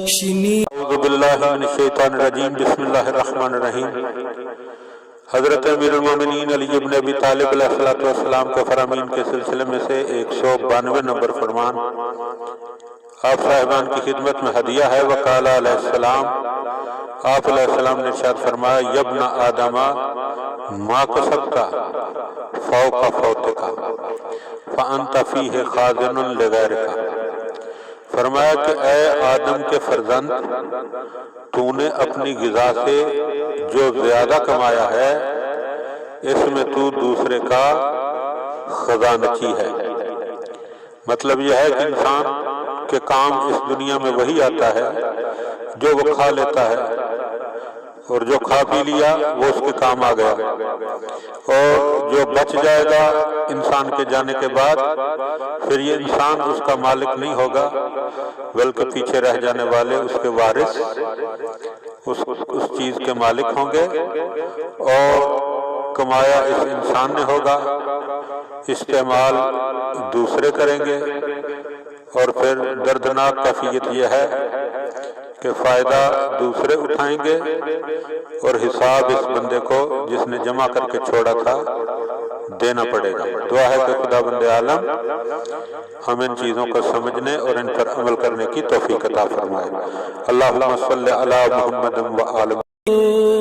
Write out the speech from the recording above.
اعوذ باللہ من الشیطان الرجیم، بسم اللہ الرحمن الرحیم۔ حضرت امیر المومنین علی ابن ابی طالب علیہ الصلوۃ والسلام کے فرامین کے سلسلے میں سے 192 نمبر فرمان آپ صاحبان کی خدمت میں ہدیہ ہے۔ وقال علیہ السلام، آپ علیہ السلام نے ارشاد فرمایا، یبن آدم ما کسبت فوق فوتک فانت فیہ خازن لغیرک۔ فرمایا کہ اے آدم کے فرزند، تو نے اپنی غذا سے جو زیادہ کمایا ہے اس میں تو دوسرے کا خزانچی ہے۔ مطلب یہ ہے کہ انسان کے کام اس دنیا میں وہی آتا ہے جو وہ کھا لیتا ہے، اور جو کھا پی لیا وہ اس کے کام آ گیا، اور جو بچ جائے گا انسان کے جانے کے بعد پھر یہ انسان اس کا مالک نہیں ہوگا، بلکہ پیچھے رہ جانے والے اس کے وارث اس چیز کے مالک ہوں گے، اور کمایا اس انسان نے ہوگا، استعمال دوسرے کریں گے، اور پھر دردناک کیفیت یہ ہے کہ فائدہ دوسرے اٹھائیں گے، اور حساب اس بندے کو جس نے جمع کر کے چھوڑا تھا دینا پڑے گا۔ دعا ہے کہ خدا بند عالم ہم ان چیزوں کو سمجھنے اور ان پر عمل کرنے کی توفیق عطا فرمائے۔ اللہم صلی علی محمد و آل محمد۔